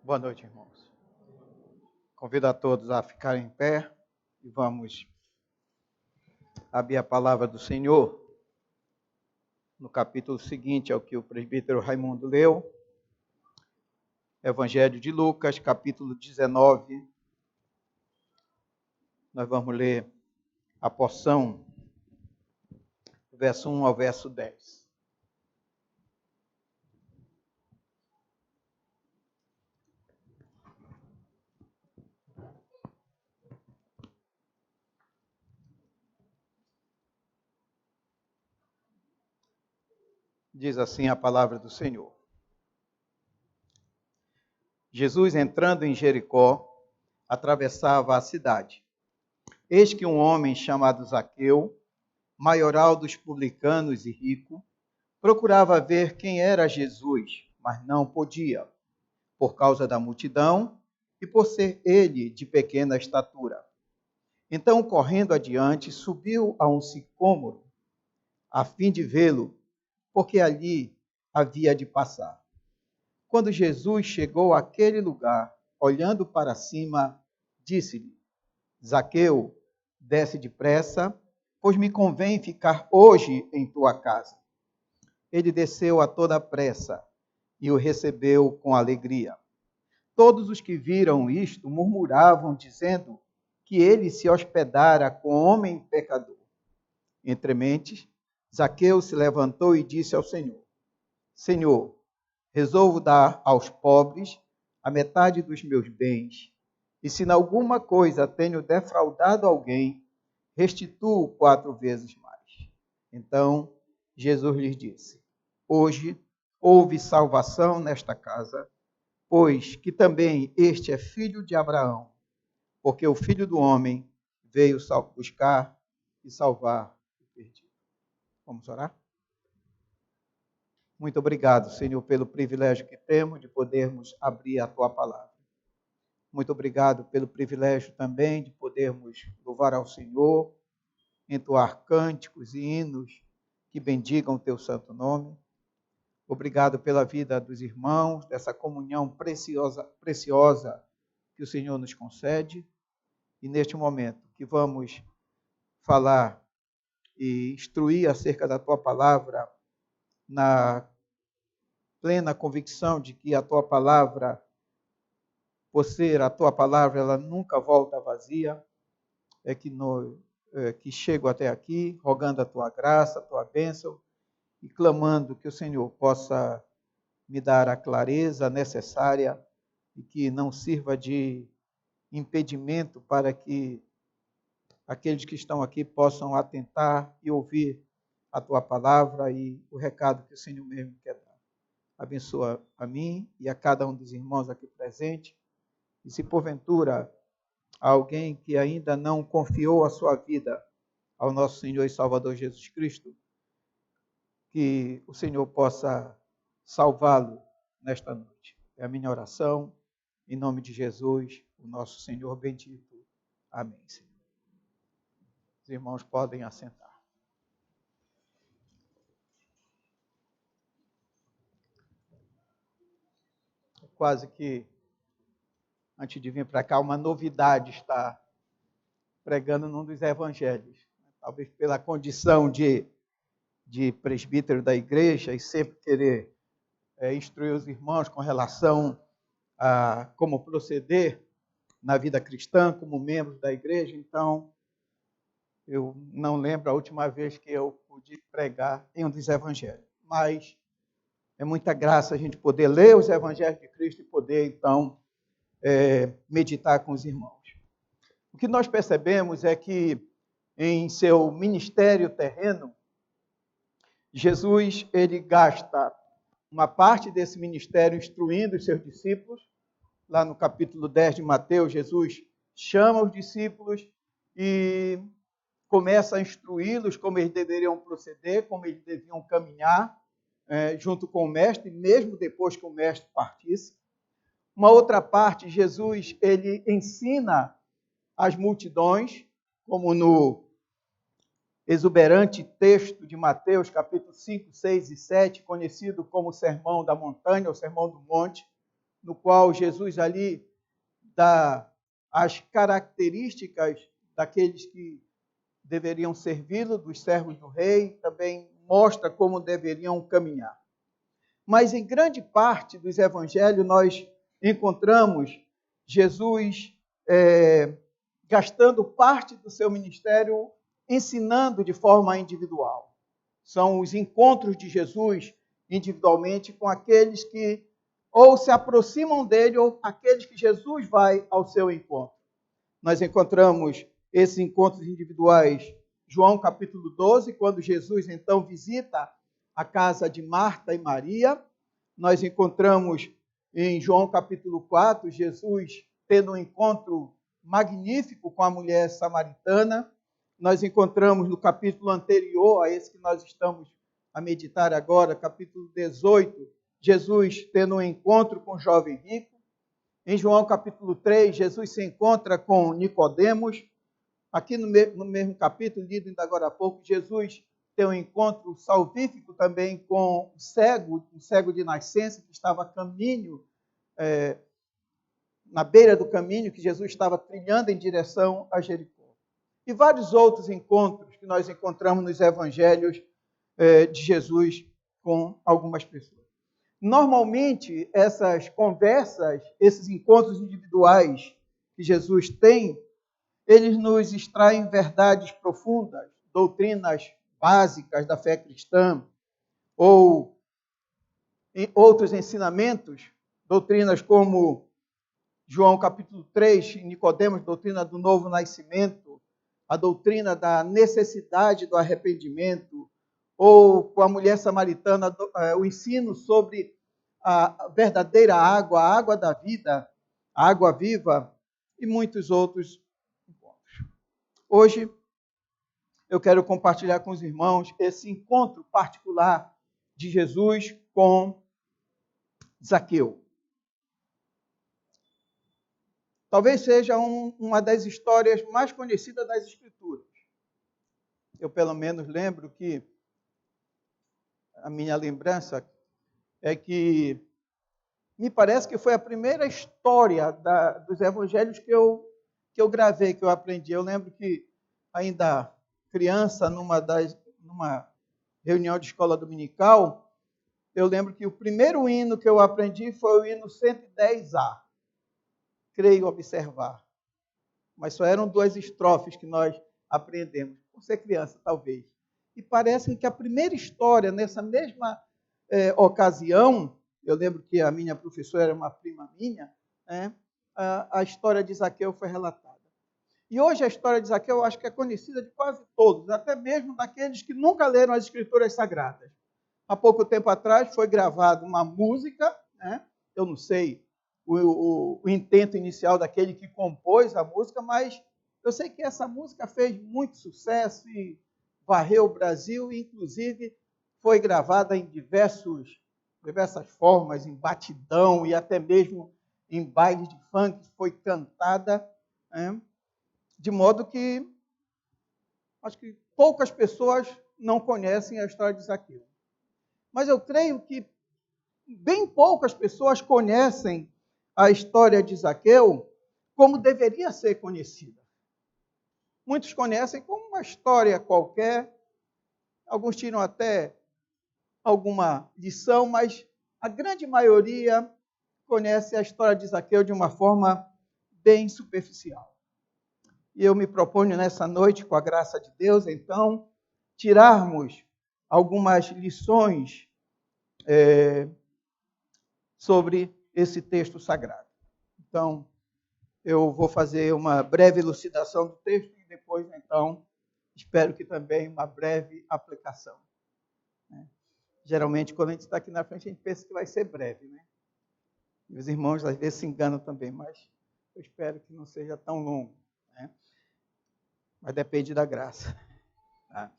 Boa noite, irmãos. Convido a todos a ficarem em pé e vamos abrir a palavra do Senhor no capítulo seguinte ao que o presbítero Raimundo leu, Evangelho de Lucas, capítulo 19. Nós vamos ler a porção do verso 1 ao verso 10. Diz assim a palavra do Senhor. Jesus, entrando em Jericó, atravessava a cidade. Eis que um homem chamado Zaqueu, maioral dos publicanos e rico, procurava ver quem era Jesus, mas não podia, por causa da multidão e por ser ele de pequena estatura. Então, correndo adiante, subiu a um sicômoro, a fim de vê-lo, porque ali havia de passar. Quando Jesus chegou àquele lugar, olhando para cima, disse-lhe: Zaqueu, desce depressa, pois me convém ficar hoje em tua casa. Ele desceu a toda pressa e o recebeu com alegria. Todos os que viram isto murmuravam, dizendo que ele se hospedara com homem pecador. Entre mentes, Zaqueu se levantou e disse ao Senhor: Senhor, resolvo dar aos pobres a metade dos meus bens, e se em alguma coisa tenho defraudado alguém, restituo 4 vezes mais. Então Jesus lhes disse: Hoje houve salvação nesta casa, pois que também este é filho de Abraão, porque o Filho do Homem veio buscar e salvar o perdido. Vamos orar? Muito obrigado, Senhor, pelo privilégio que temos de podermos abrir a Tua palavra. Muito obrigado pelo privilégio também de podermos louvar ao Senhor, entoar cânticos e hinos que bendigam o Teu santo nome. Obrigado pela vida dos irmãos, dessa comunhão preciosa que o Senhor nos concede. E neste momento que vamos falar e instruir acerca da Tua palavra, na plena convicção de que a Tua palavra, por ser a Tua palavra, ela nunca volta vazia, que chego até aqui, rogando a Tua graça, a Tua bênção, e clamando que o Senhor possa me dar a clareza necessária e que não sirva de impedimento para que aqueles que estão aqui possam atentar e ouvir a Tua palavra e o recado que o Senhor mesmo quer dar. Abençoa a mim e a cada um dos irmãos aqui presentes. E se porventura há alguém que ainda não confiou a sua vida ao nosso Senhor e Salvador Jesus Cristo, que o Senhor possa salvá-lo nesta noite. É a minha oração, em nome de Jesus, o nosso Senhor bendito. Amém, Senhor. Os irmãos podem assentar. É quase que, antes de vir para cá, uma novidade estar pregando num dos evangelhos. Talvez pela condição de presbítero da igreja e sempre querer instruir os irmãos com relação a como proceder na vida cristã, como membros da igreja. Então, eu não lembro a última vez que eu pude pregar em um dos evangelhos. Mas é muita graça a gente poder ler os evangelhos de Cristo e poder, então, meditar com os irmãos. O que nós percebemos é que, em seu ministério terreno, Jesus ele gasta uma parte desse ministério instruindo os seus discípulos. Lá no capítulo 10 de Mateus, Jesus chama os discípulos e começa a instruí-los como eles deveriam proceder, como eles deviam caminhar junto com o mestre, mesmo depois que o mestre partisse. Uma outra parte, Jesus ele ensina as multidões, como no exuberante texto de Mateus, capítulo 5, 6 e 7, conhecido como o Sermão da Montanha, ou Sermão do Monte, no qual Jesus ali dá as características daqueles que deveriam servi-lo, dos servos do rei, também mostra como deveriam caminhar. Mas em grande parte dos evangelhos nós encontramos Jesus gastando parte do seu ministério ensinando de forma individual. São os encontros de Jesus individualmente com aqueles que ou se aproximam dele ou aqueles que Jesus vai ao seu encontro. Nós encontramos esses encontros individuais, João capítulo 12, quando Jesus então visita a casa de Marta e Maria. Nós encontramos em João capítulo 4, Jesus tendo um encontro magnífico com a mulher samaritana. Nós encontramos no capítulo anterior a esse que nós estamos a meditar agora, capítulo 18, Jesus tendo um encontro com o jovem rico. Em João capítulo 3, Jesus se encontra com Nicodemos. Aqui no mesmo capítulo, lido ainda agora há pouco, Jesus tem um encontro salvífico também com um cego de nascença, que estava a caminho, na beira do caminho, que Jesus estava trilhando em direção a Jericó. E vários outros encontros que nós encontramos nos evangelhos de Jesus com algumas pessoas. Normalmente, essas conversas, esses encontros individuais que Jesus tem, eles nos extraem verdades profundas, doutrinas básicas da fé cristã, ou outros ensinamentos, doutrinas como João capítulo 3, Nicodemos, doutrina do novo nascimento, a doutrina da necessidade do arrependimento, ou com a mulher samaritana, o ensino sobre a verdadeira água, a água da vida, a água viva, e muitos outros encontros. Hoje, eu quero compartilhar com os irmãos esse encontro particular de Jesus com Zaqueu. Talvez seja uma das histórias mais conhecidas das Escrituras. Eu, pelo menos, lembro que a minha lembrança é que me parece que foi a primeira história dos evangelhos que eu gravei, que eu aprendi. Eu lembro que, ainda criança, numa reunião de escola dominical, eu lembro que o primeiro hino que eu aprendi foi o hino 110A. Creio observar. Mas só eram 2 estrofes que nós aprendemos. Por ser criança, talvez. E parece que a primeira história, nessa mesma ocasião, eu lembro que a minha professora era uma prima minha, a história de Zaqueu foi relatada. E hoje a história de Zaqueu eu acho que é conhecida de quase todos, até mesmo daqueles que nunca leram as Escrituras Sagradas. Há pouco tempo atrás foi gravada uma música, eu não sei o intento inicial daquele que compôs a música, mas eu sei que essa música fez muito sucesso e varreu o Brasil, e inclusive foi gravada em diversas formas, em batidão e até mesmo em bailes de funk, foi cantada, de modo que acho que poucas pessoas não conhecem a história de Zaqueu. Mas eu creio que bem poucas pessoas conhecem a história de Zaqueu como deveria ser conhecida. Muitos conhecem como uma história qualquer, alguns tiram até alguma lição, mas a grande maioria conhece a história de Zaqueu de uma forma bem superficial. E eu me proponho nessa noite, com a graça de Deus, então, tirarmos algumas lições sobre esse texto sagrado. Então, eu vou fazer uma breve elucidação do texto e depois, então, espero que também uma breve aplicação. Geralmente, quando a gente está aqui na frente, a gente pensa que vai ser breve, né? E os irmãos, às vezes, se enganam também, mas eu espero que não seja tão longo, né? Mas depende da graça. Tá?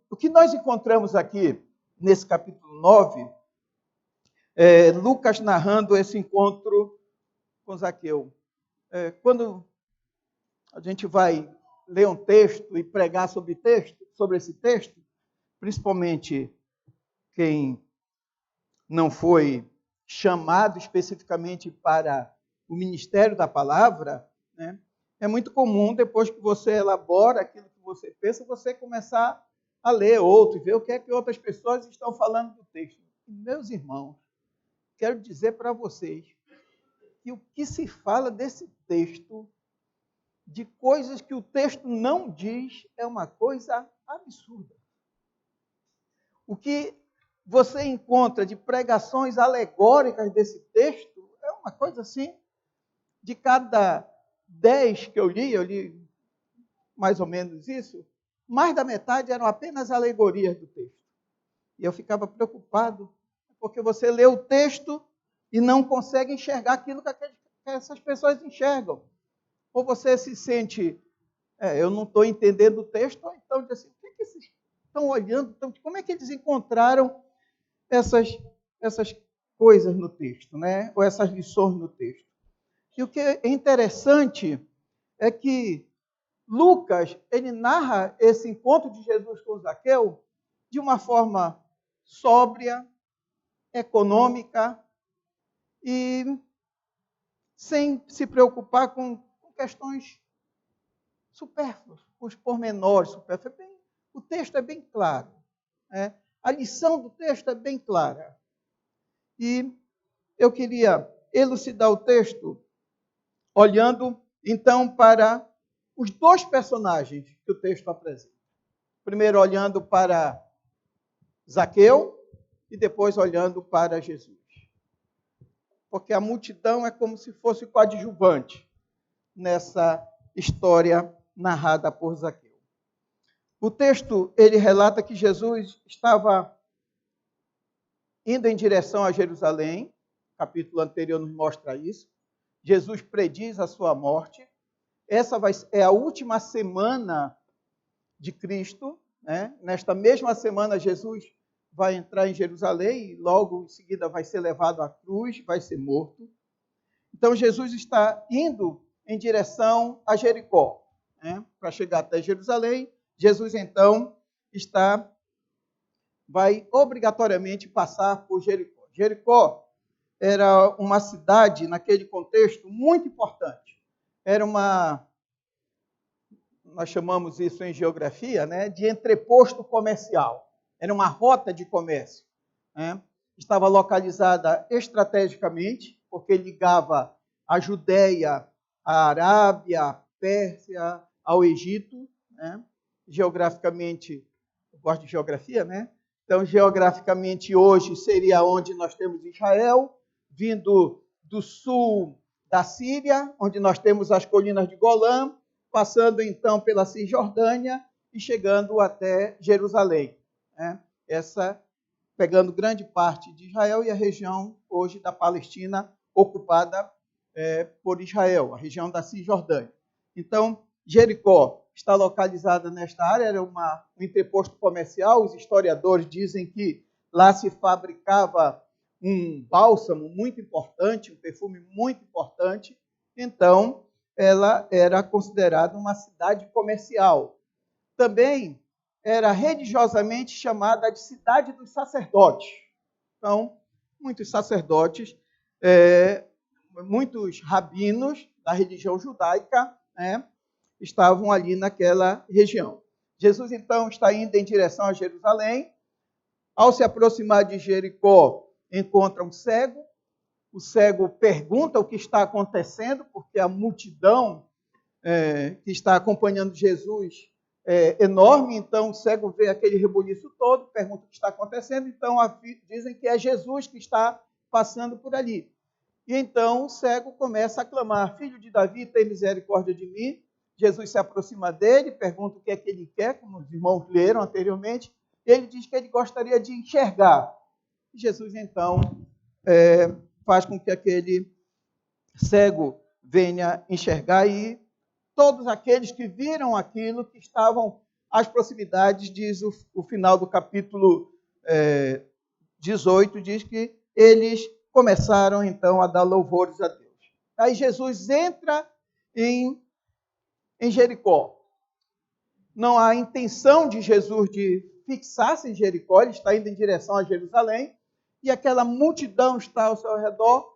O que nós encontramos aqui, nesse capítulo 9, Lucas narrando esse encontro com Zaqueu. Quando a gente vai ler um texto e pregar sobre esse texto, principalmente quem não foi chamado especificamente para o ministério da palavra, né, é muito comum, depois que você elabora aquilo que você pensa, você começar a ler outro e ver o que é que outras pessoas estão falando do texto. E, meus irmãos, quero dizer para vocês que o que se fala desse texto, de coisas que o texto não diz, é uma coisa absurda. O que você encontra de pregações alegóricas desse texto é uma coisa assim, de cada 10 que eu li mais ou menos isso, mais da metade eram apenas alegorias do texto. E eu ficava preocupado, porque você lê o texto e não consegue enxergar aquilo que essas pessoas enxergam. Ou você se sente, eu não estou entendendo o texto, ou então diz assim, o que é que eles estão olhando? Então, como é que eles encontraram essas coisas no texto, né? Ou essas lições no texto? E o que é interessante é que Lucas, ele narra esse encontro de Jesus com Zaqueu de uma forma sóbria, econômica e sem se preocupar com questões supérfluas, com os pormenores supérfluos. O texto é bem claro. Né? A lição do texto é bem clara. E eu queria elucidar o texto olhando, então, para os dois personagens que o texto apresenta. Primeiro olhando para Zaqueu e depois olhando para Jesus. Porque a multidão é como se fosse coadjuvante nessa história narrada por Zaqueu. O texto, ele relata que Jesus estava indo em direção a Jerusalém, o capítulo anterior nos mostra isso. Jesus prediz a sua morte. Essa é a última semana de Cristo, né? Nesta mesma semana, Jesus vai entrar em Jerusalém e logo em seguida vai ser levado à cruz, vai ser morto. Então, Jesus está indo em direção a Jericó, né? Para chegar até Jerusalém. Jesus, então, vai obrigatoriamente passar por Jericó. Jericó era uma cidade, naquele contexto, muito importante. Era nós chamamos isso em geografia, né, de entreposto comercial. Era uma rota de comércio. Né? Estava localizada estrategicamente, porque ligava a Judéia, a Arábia, a Pérsia, ao Egito. Né? Geograficamente, eu gosto de geografia, né? Então, geograficamente, hoje seria onde nós temos Israel, vindo do sul da Síria, onde nós temos as colinas de Golã, passando então pela Cisjordânia e chegando até Jerusalém. Né? Pegando grande parte de Israel e a região hoje da Palestina ocupada por Israel, a região da Cisjordânia. Então, Jericó está localizada nesta área, era um entreposto comercial. Os historiadores dizem que lá se fabricava um bálsamo muito importante, um perfume muito importante. Então, ela era considerada uma cidade comercial. Também era religiosamente chamada de cidade dos sacerdotes. Então, muitos sacerdotes, muitos rabinos da religião judaica, né, estavam ali naquela região. Jesus, então, está indo em direção a Jerusalém. Ao se aproximar de Jericó, encontra um cego. O cego pergunta o que está acontecendo, porque a multidão que está acompanhando Jesus é enorme. Então, o cego vê aquele rebuliço todo, pergunta o que está acontecendo. Então, dizem que é Jesus que está passando por ali. E então, o cego começa a clamar: Filho de Davi, tem misericórdia de mim. Jesus se aproxima dele, pergunta o que é que ele quer, como os irmãos leram anteriormente. E ele diz que ele gostaria de enxergar. E Jesus, então, faz com que aquele cego venha enxergar, e todos aqueles que viram aquilo, que estavam às proximidades, diz o final do capítulo 18, diz que eles começaram então a dar louvores a Deus. Aí Jesus entra em Jericó. Não há intenção de Jesus de fixar-se em Jericó, ele está indo em direção a Jerusalém. e aquela multidão está ao seu redor,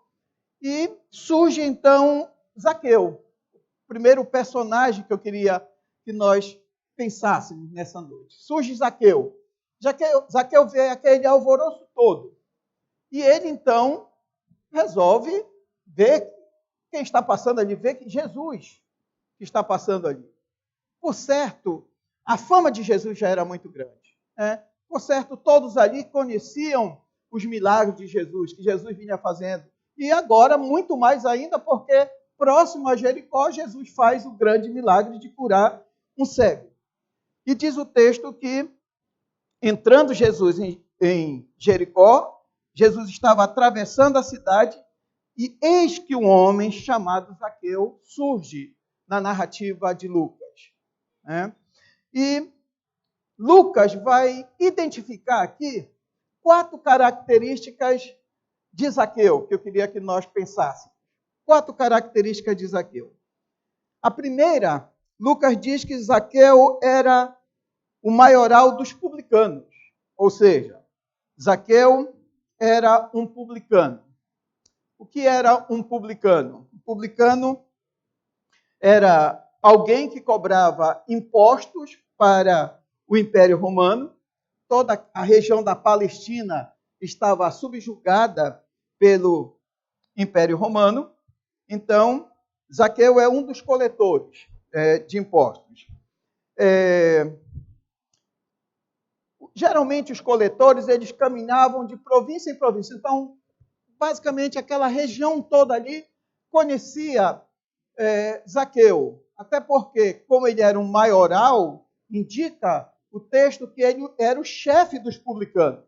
e surge então Zaqueu, o primeiro personagem que eu queria que nós pensássemos nessa noite. Surge Zaqueu. Zaqueu vê aquele alvoroço todo, e ele então resolve ver quem está passando ali, ver que Jesus está passando ali. Por certo, a fama de Jesus já era muito grande. Por certo, todos ali conheciam os milagres de Jesus, que Jesus vinha fazendo. E agora, muito mais ainda, porque próximo a Jericó, Jesus faz o grande milagre de curar um cego. E diz o texto que, entrando Jesus em Jericó, Jesus estava atravessando a cidade e eis que um homem chamado Zaqueu surge na narrativa de Lucas. E Lucas vai identificar aqui 4 características de Zaqueu, que eu queria que nós pensássemos. 4 características de Zaqueu. A primeira, Lucas diz que Zaqueu era o maioral dos publicanos, ou seja, Zaqueu era um publicano. O que era um publicano? Um publicano era alguém que cobrava impostos para o Império Romano. Toda a região da Palestina estava subjugada pelo Império Romano. Então, Zaqueu é um dos coletores de impostos. Geralmente, os coletores eles caminhavam de província em província. Então, basicamente, aquela região toda ali conhecia Zaqueu. Até porque, como ele era um maioral, indica o texto que ele era o chefe dos publicanos.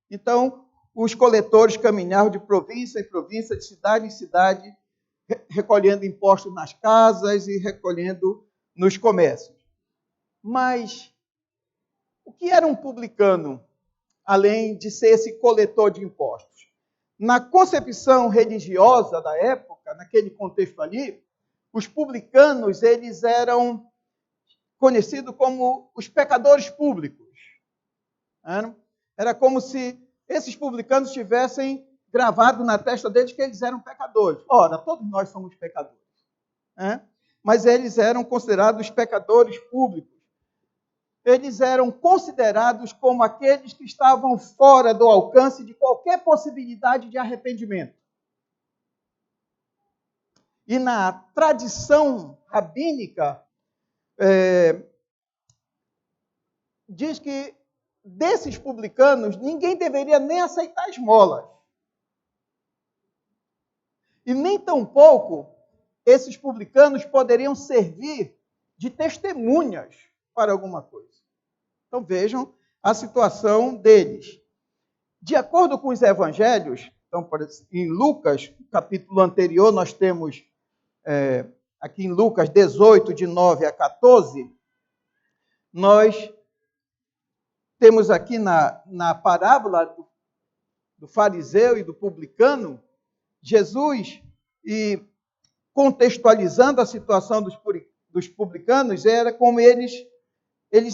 Então, os coletores caminhavam de província em província, de cidade em cidade, recolhendo impostos nas casas e recolhendo nos comércios. Mas o que era um publicano, além de ser esse coletor de impostos? Na concepção religiosa da época, naquele contexto ali, os publicanos eles eram conhecidos como os pecadores públicos. Era como se esses publicanos tivessem gravado na testa deles que eles eram pecadores. Ora, todos nós somos pecadores. Mas eles eram considerados pecadores públicos. Eles eram considerados como aqueles que estavam fora do alcance de qualquer possibilidade de arrependimento. E na tradição rabínica, diz que desses publicanos, ninguém deveria nem aceitar esmolas. E nem tampouco esses publicanos poderiam servir de testemunhas para alguma coisa. Então vejam a situação deles. De acordo com os evangelhos, então, em Lucas, capítulo anterior, nós temos aqui em Lucas 18, de 9 a 14, nós temos aqui na parábola do fariseu e do publicano, Jesus, e contextualizando a situação dos publicanos, era como eles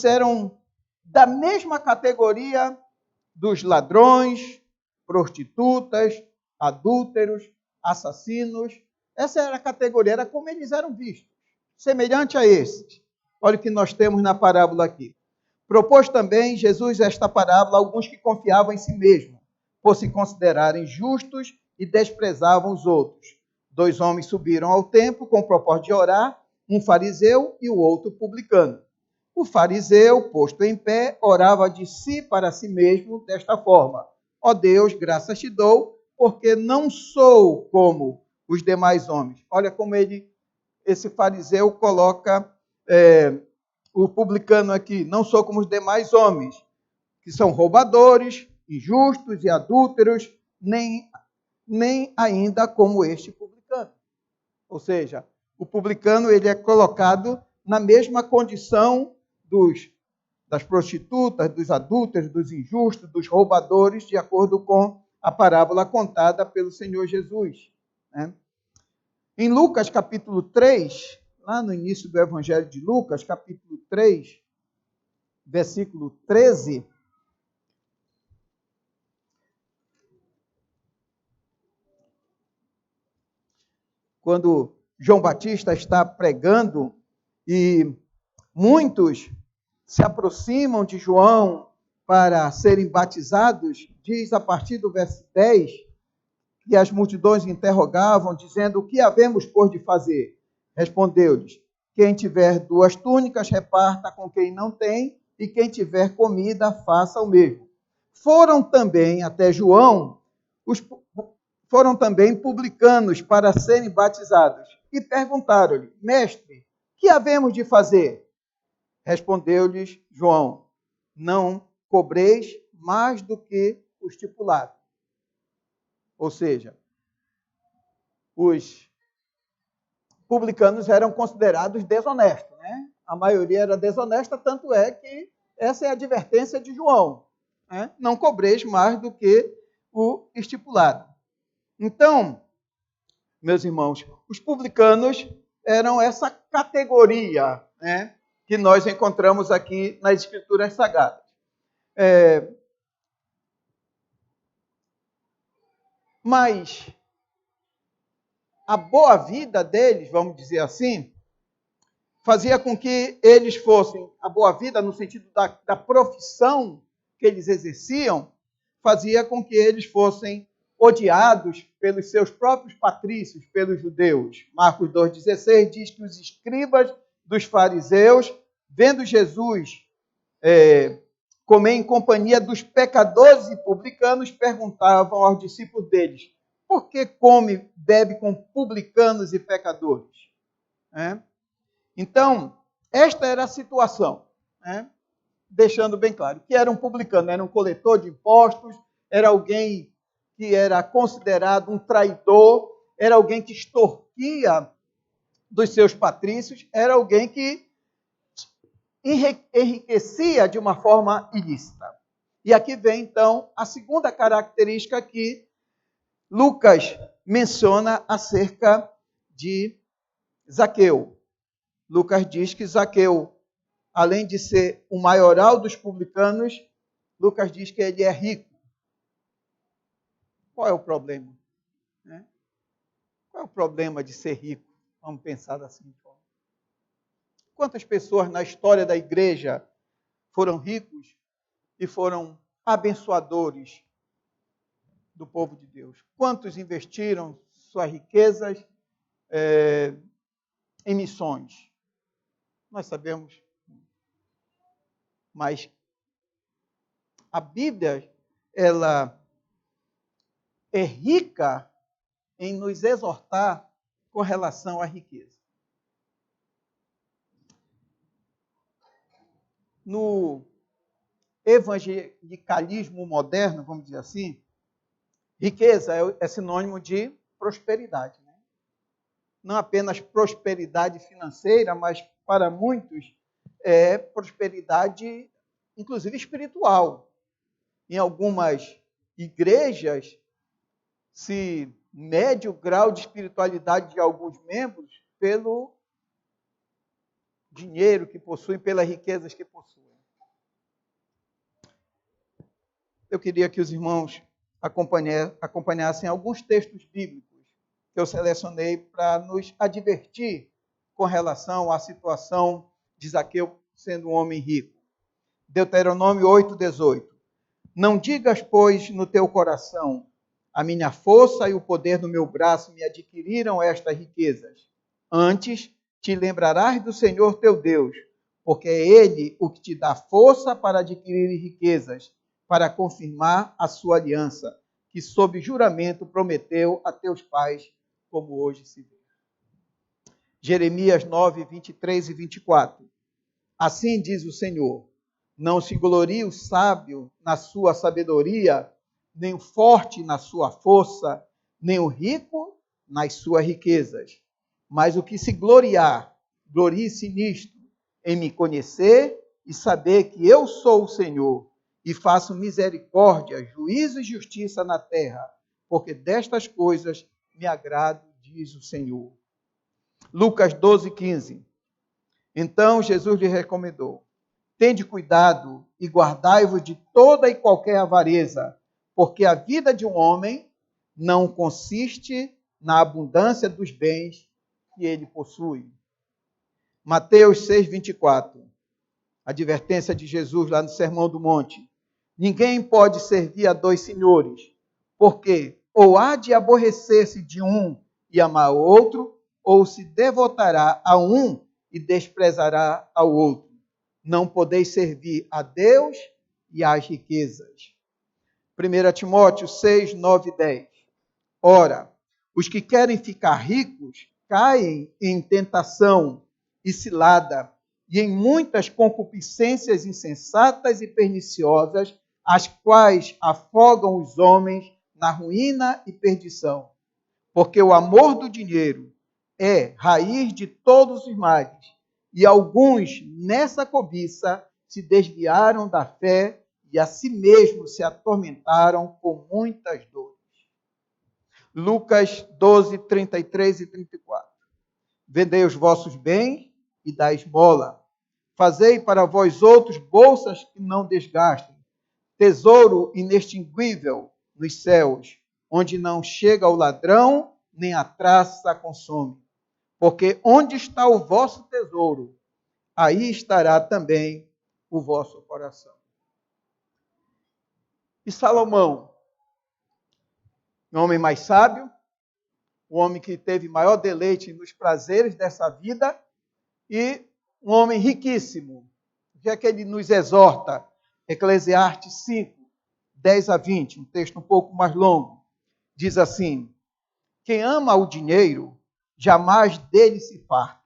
eram da mesma categoria dos ladrões, prostitutas, adúlteros, assassinos. Essa era a categoria, era como eles eram vistos, semelhante a esses. Olha o que nós temos na parábola aqui. Propôs também Jesus esta parábola a alguns que confiavam em si mesmos, por se considerarem justos e desprezavam os outros. 2 homens subiram ao templo com o propósito de orar, um fariseu e o outro publicano. O fariseu, posto em pé, orava de si para si mesmo desta forma: ó Deus, graças te dou, porque não sou como os demais homens. Olha como esse fariseu coloca o publicano aqui: não sou como os demais homens, que são roubadores, injustos e adúlteros, nem ainda como este publicano. Ou seja, o publicano ele é colocado na mesma condição das prostitutas, dos adúlteros, dos injustos, dos roubadores, de acordo com a parábola contada pelo Senhor Jesus. Em Lucas, capítulo 3, lá no início do Evangelho de Lucas, capítulo 3, versículo 13, quando João Batista está pregando e muitos se aproximam de João para serem batizados, diz a partir do verso 10, que as multidões interrogavam, dizendo: o que havemos, pois, de fazer? Respondeu-lhes: quem tiver 2 túnicas, reparta com quem não tem, e quem tiver comida, faça o mesmo. Foram também até João, foram também publicanos para serem batizados, e perguntaram-lhe: mestre, que havemos de fazer? Respondeu-lhes João: não cobreis mais do que o estipulado. Ou seja, os publicanos eram considerados desonestos, né? A maioria era desonesta, tanto é que essa é a advertência de João, né? Não cobreis mais do que o estipulado. Então, meus irmãos, os publicanos eram essa categoria, né, que nós encontramos aqui nas Escrituras Sagradas. Mas a boa vida deles, vamos dizer assim, fazia com que eles fossem, a boa vida no sentido da profissão que eles exerciam, fazia com que eles fossem odiados pelos seus próprios patrícios, pelos judeus. Marcos 2,16 diz que os escribas dos fariseus, vendo Jesus comer em companhia dos pecadores e publicanos, perguntavam aos discípulos deles: por que come, bebe com publicanos e pecadores? Então, esta era a situação, né? Deixando bem claro que era um publicano, era um coletor de impostos, era alguém que era considerado um traidor, era alguém que extorquia dos seus patrícios, era alguém que enriquecia de uma forma ilícita. E aqui vem, então, a segunda característica que Lucas menciona acerca de Zaqueu. Lucas diz que Zaqueu, além de ser o maioral dos publicanos, Lucas diz que ele é rico. Qual é o problema? Qual é o problema de ser rico? Vamos pensar assim. Quantas pessoas na história da igreja foram ricos e foram abençoadores do povo de Deus? Quantos investiram suas riquezas em missões? Nós sabemos. Mas a Bíblia, ela é rica em nos exortar com relação à riqueza. No evangelicalismo moderno, vamos dizer assim, riqueza é sinônimo de prosperidade, né? Não apenas prosperidade financeira, mas para muitos é prosperidade, inclusive espiritual. Em algumas igrejas, se mede o grau de espiritualidade de alguns membros pelo dinheiro que possuem, pelas riquezas que possuem. Eu queria que os irmãos acompanhassem alguns textos bíblicos que eu selecionei para nos advertir com relação à situação de Zaqueu sendo um homem rico. Deuteronômio 8:18. Não digas, pois, no teu coração: a minha força e o poder do meu braço me adquiriram estas riquezas. Antes, te lembrarás do Senhor teu Deus, porque é Ele o que te dá força para adquirir riquezas, para confirmar a sua aliança, que sob juramento prometeu a teus pais, como hoje se vê. Jeremias 9:23 e 24. Assim diz o Senhor: não se glorie o sábio na sua sabedoria, nem o forte na sua força, nem o rico nas suas riquezas. Mas o que se gloriar, glorie-se nisto, em me conhecer e saber que eu sou o Senhor, e faço misericórdia, juízo e justiça na terra, porque destas coisas me agrado, diz o Senhor. Lucas 12:15. Então Jesus lhe recomendou: tende cuidado e guardai-vos de toda e qualquer avareza, porque a vida de um homem não consiste na abundância dos bens que ele possui. Mateus 6:24. Advertência de Jesus lá no Sermão do Monte. Ninguém pode servir a dois senhores, porque ou há de aborrecer-se de um e amar o outro, ou se devotará a um e desprezará ao outro. Não podeis servir a Deus e às riquezas. 1 Timóteo 6, 9 e 10. Ora, os que querem ficar ricos caem em tentação e cilada, e em muitas concupiscências insensatas e perniciosas, as quais afogam os homens na ruína e perdição. Porque o amor do dinheiro é raiz de todos os males, e alguns nessa cobiça se desviaram da fé e a si mesmos se atormentaram com muitas dores. Lucas 12, 33 e 34. Vendei os vossos bens e dai esmola. Fazei para vós outros bolsas que não desgastem, tesouro inextinguível nos céus, onde não chega o ladrão, nem a traça consome. Porque onde está o vosso tesouro, aí estará também o vosso coração. E Salomão, um homem mais sábio, um homem que teve maior deleite nos prazeres dessa vida e um homem riquíssimo. O que é que ele nos exorta? Eclesiastes 5, 10 a 20, um texto um pouco mais longo. Diz assim: quem ama o dinheiro, jamais dele se farta.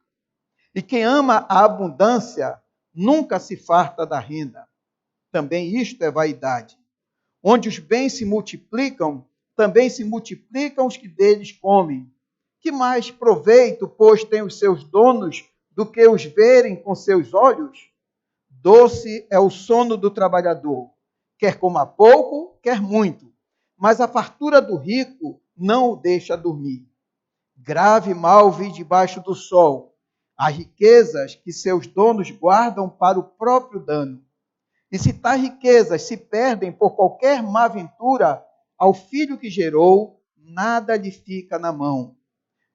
E quem ama a abundância, nunca se farta da renda. Também isto é vaidade. Onde os bens se multiplicam, também se multiplicam os que deles comem. Que mais proveito, pois, têm os seus donos do que os verem com seus olhos? Doce é o sono do trabalhador, quer coma pouco, quer muito, mas a fartura do rico não o deixa dormir. Grave mal vi debaixo do sol, as riquezas que seus donos guardam para o próprio dano. E se tais riquezas se perdem por qualquer má ventura, ao filho que gerou, nada lhe fica na mão.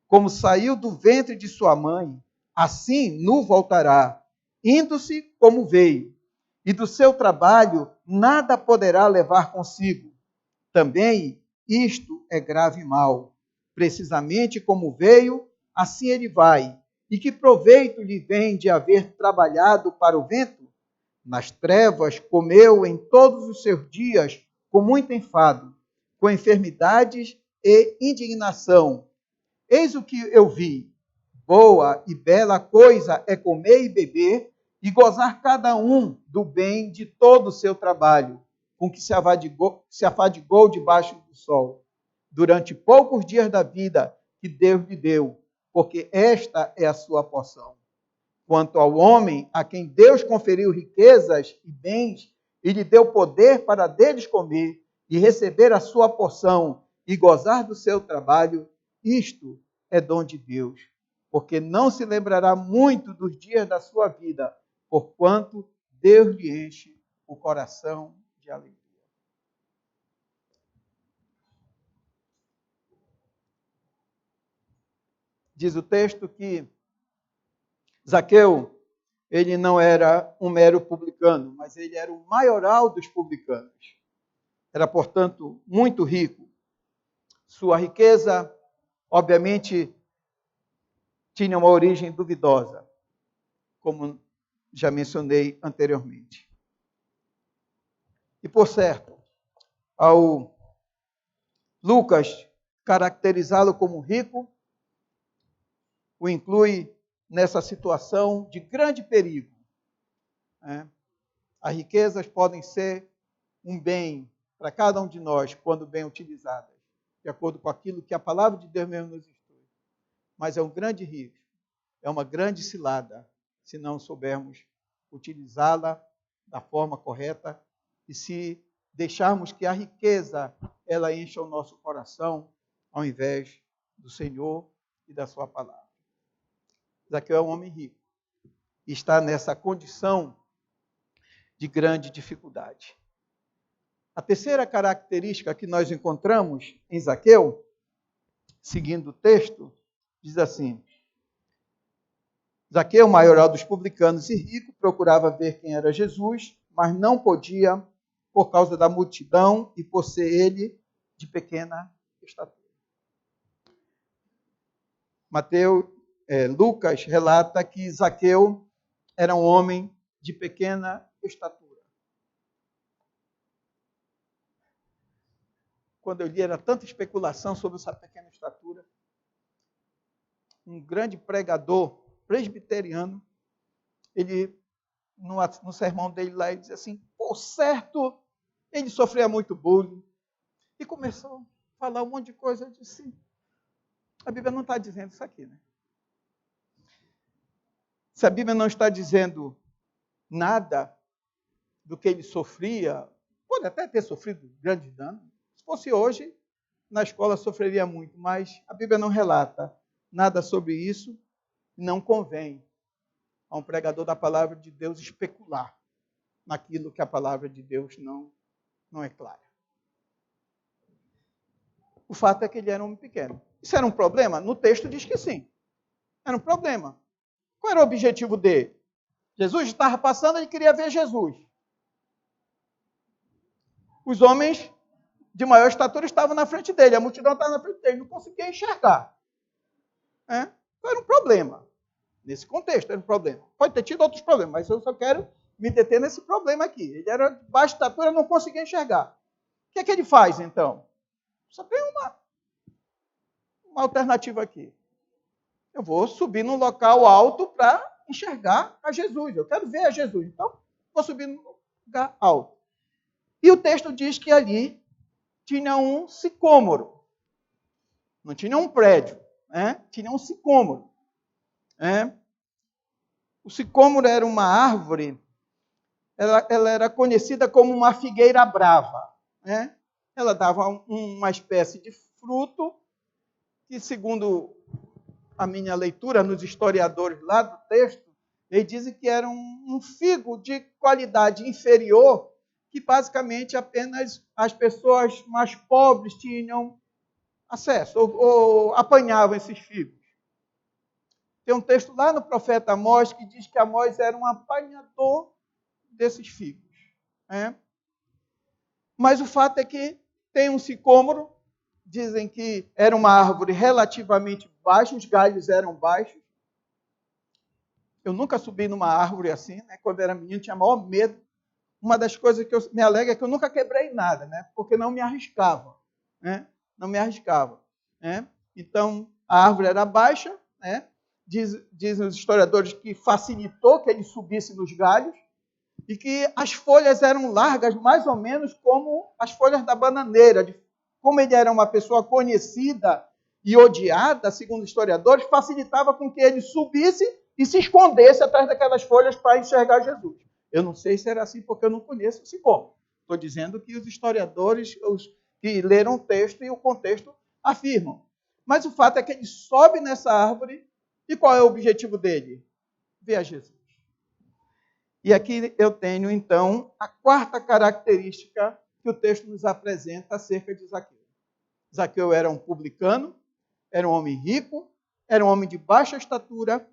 Como saiu do ventre de sua mãe, assim nu voltará, indo-se como veio. E do seu trabalho nada poderá levar consigo. Também isto é grave mal. Precisamente como veio, assim ele vai. E que proveito lhe vem de haver trabalhado para o vento? Nas trevas comeu em todos os seus dias com muito enfado, com enfermidades e indignação. Eis o que eu vi. Boa e bela coisa é comer e beber e gozar cada um do bem de todo o seu trabalho, com que se afadigou debaixo do sol, durante poucos dias da vida que Deus lhe deu, porque esta é a sua porção. Quanto ao homem a quem Deus conferiu riquezas e bens e lhe deu poder para deles comer e receber a sua porção e gozar do seu trabalho, isto é dom de Deus, porque não se lembrará muito dos dias da sua vida, porquanto Deus lhe enche o coração de alegria. Diz o texto que Zaqueu, ele não era um mero publicano, mas ele era o maioral dos publicanos. Era, portanto, muito rico. Sua riqueza, obviamente, tinha uma origem duvidosa, como já mencionei anteriormente. E, por certo, ao Lucas caracterizá-lo como rico, o inclui nessa situação de grande perigo. As riquezas podem ser um bem para cada um de nós, quando bem utilizadas, de acordo com aquilo que a palavra de Deus mesmo nos instrui. Mas é um grande risco, é uma grande cilada, se não soubermos utilizá-la da forma correta e se deixarmos que a riqueza ela encha o nosso coração, ao invés do Senhor e da sua palavra. Zaqueu é um homem rico e está nessa condição de grande dificuldade. A terceira característica que nós encontramos em Zaqueu seguindo o texto, diz assim: Zaqueu, maioral dos publicanos e rico, procurava ver quem era Jesus, mas não podia por causa da multidão e por ser ele de pequena estatura. Lucas relata que Zaqueu era um homem de pequena estatura. Quando eu li, era tanta especulação sobre essa pequena estatura. Um grande pregador presbiteriano, ele, no sermão dele lá, ele diz assim: por certo, ele sofria muito bullying. E começou a falar um monte de coisa. Eu disse: a Bíblia não está dizendo isso aqui, né? Se a Bíblia não está dizendo nada do que ele sofria, pode até ter sofrido grande dano. Se fosse hoje, na escola sofreria muito, mas a Bíblia não relata nada sobre isso. Não convém a um pregador da palavra de Deus especular naquilo que a palavra de Deus não é clara. O fato é que ele era um homem pequeno. Isso era um problema? No texto diz que sim. Era um problema. Qual era o objetivo dele? Jesus estava passando, ele queria ver Jesus. Os homens de maior estatura estavam na frente dele, a multidão estava na frente dele, não conseguia enxergar. Então era um problema. Nesse contexto era um problema. Pode ter tido outros problemas, mas eu só quero me deter nesse problema aqui. Ele era de baixa estatura, não conseguia enxergar. O que é que ele faz, então? Só tem uma alternativa aqui. Eu vou subir num local alto para enxergar a Jesus. Eu quero ver a Jesus. Então, vou subir num lugar alto. E o texto diz que ali tinha um sicômoro. Não tinha um prédio. Tinha um sicômoro. O sicômoro era uma árvore, ela era conhecida como uma figueira brava. Ela dava uma espécie de fruto que, segundo a minha leitura nos historiadores lá do texto, eles dizem que era um figo de qualidade inferior, que basicamente apenas as pessoas mais pobres tinham acesso, ou apanhavam esses figos. Tem um texto lá no profeta Amós que diz que Amós era um apanhador desses figos. Mas o fato é que tem um sicômoro, dizem que era uma árvore relativamente baixa, os galhos eram baixos. Eu nunca subi numa árvore assim, Quando era menino tinha maior medo. Uma das coisas que eu me alegro é que eu nunca quebrei nada, Porque não me arriscava, Não me arriscava, Então, a árvore era baixa, Dizem os historiadores que facilitou que ele subisse nos galhos e que as folhas eram largas, mais ou menos como as folhas da bananeira. Como ele era uma pessoa conhecida e odiada, segundo os historiadores, facilitava com que ele subisse e se escondesse atrás daquelas folhas para enxergar Jesus. Eu não sei se era assim, porque eu não conheço esse como. Estou dizendo que os historiadores, os que leram o texto e o contexto, afirmam. Mas o fato é que ele sobe nessa árvore. E qual é o objetivo dele? Ver a Jesus. E aqui eu tenho, então, a quarta característica que o texto nos apresenta acerca de Zaqueu. Zaqueu era um publicano, era um homem rico, era um homem de baixa estatura.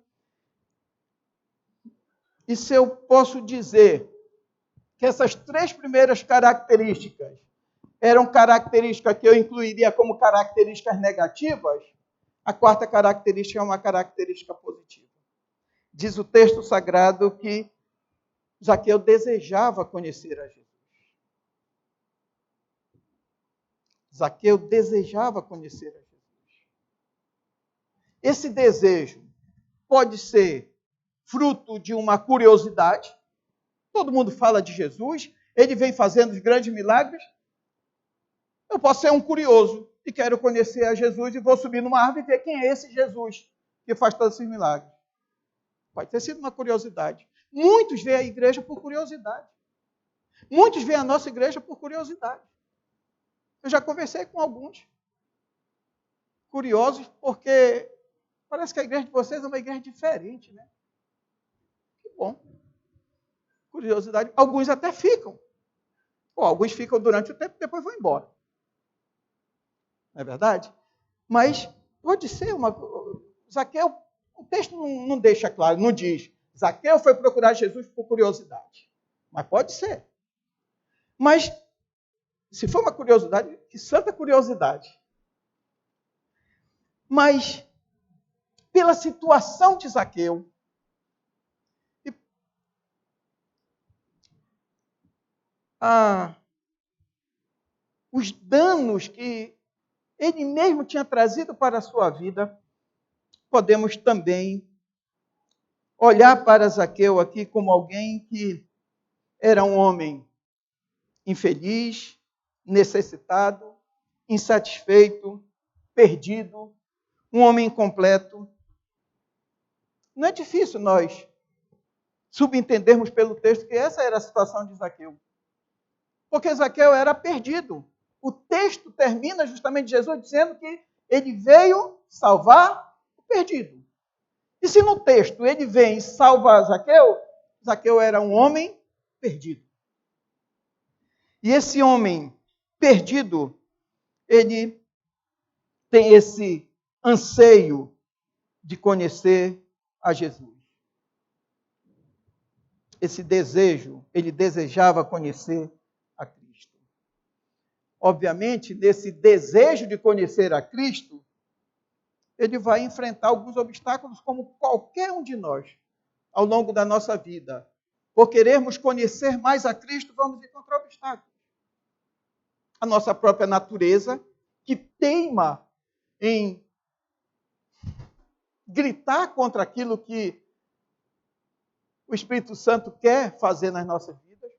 E se eu posso dizer que essas três primeiras características eram características que eu incluiria como características negativas, a quarta característica é uma característica positiva. Diz o texto sagrado que Zaqueu desejava conhecer a Jesus. Zaqueu desejava conhecer a Jesus. Esse desejo pode ser fruto de uma curiosidade. Todo mundo fala de Jesus, ele vem fazendo os grandes milagres. Eu posso ser um curioso e quero conhecer a Jesus e vou subir numa árvore e ver quem é esse Jesus que faz todos esses milagres. Pode ter sido uma curiosidade. Muitos veem a igreja por curiosidade. Muitos veem a nossa igreja por curiosidade. Eu já conversei com alguns curiosos, porque parece que a igreja de vocês é uma igreja diferente, Que bom. Curiosidade. Alguns até ficam. Ou alguns ficam durante o tempo e depois vão embora. Não é verdade? Mas Pode ser uma... Zaqueu, o texto não deixa claro, não diz. Zaqueu foi procurar Jesus por curiosidade. Mas pode ser. Mas, se for uma curiosidade, que santa curiosidade. Mas, pela situação de Zaqueu, os danos que ele mesmo tinha trazido para a sua vida, podemos também olhar para Zaqueu aqui como alguém que era um homem infeliz, necessitado, insatisfeito, perdido, um homem incompleto. Não é difícil nós subentendermos pelo texto que essa era a situação de Zaqueu. Porque Zaqueu era perdido. O texto termina justamente Jesus dizendo que ele veio salvar o perdido. E se no texto ele vem salvar Zaqueu, Zaqueu era um homem perdido. E esse homem perdido, ele tem esse anseio de conhecer a Jesus. Esse desejo, ele desejava conhecer a Cristo. Obviamente, nesse desejo de conhecer a Cristo, ele vai enfrentar alguns obstáculos, como qualquer um de nós, ao longo da nossa vida. Por querermos conhecer mais a Cristo, vamos encontrar obstáculos. A nossa própria natureza, que teima em gritar contra aquilo que o Espírito Santo quer fazer nas nossas vidas.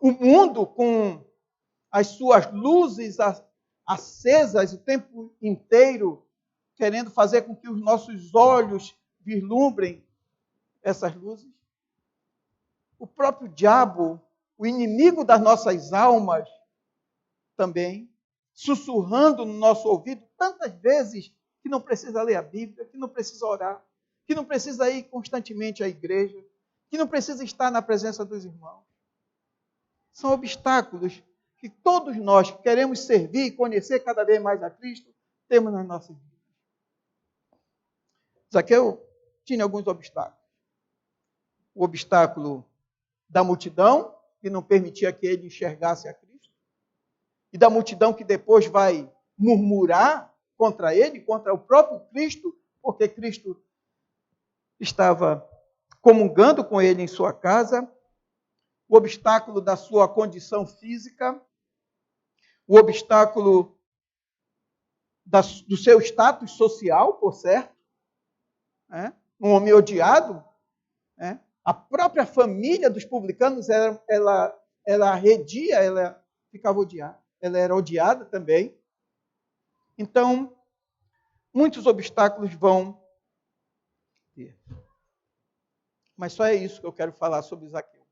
O mundo, com as suas luzes acesas o tempo inteiro, querendo fazer com que os nossos olhos vislumbrem essas luzes. O próprio diabo, o inimigo das nossas almas, também, sussurrando no nosso ouvido tantas vezes que não precisa ler a Bíblia, que não precisa orar, que não precisa ir constantemente à igreja, que não precisa estar na presença dos irmãos. São obstáculos que todos nós que queremos servir e conhecer cada vez mais a Cristo, temos nas nossas vidas. Zaqueu tinha alguns obstáculos. O obstáculo da multidão, que não permitia que ele enxergasse a Cristo, e da multidão que depois vai murmurar contra ele, contra o próprio Cristo, porque Cristo estava comungando com ele em sua casa, o obstáculo da sua condição física, o obstáculo do seu status social, por certo, um homem odiado, a própria família dos publicanos, ela arredia, ela ficava odiada, ela era odiada também. Então, muitos obstáculos vão ter. Mas só é isso que eu quero falar sobre Zaqueu.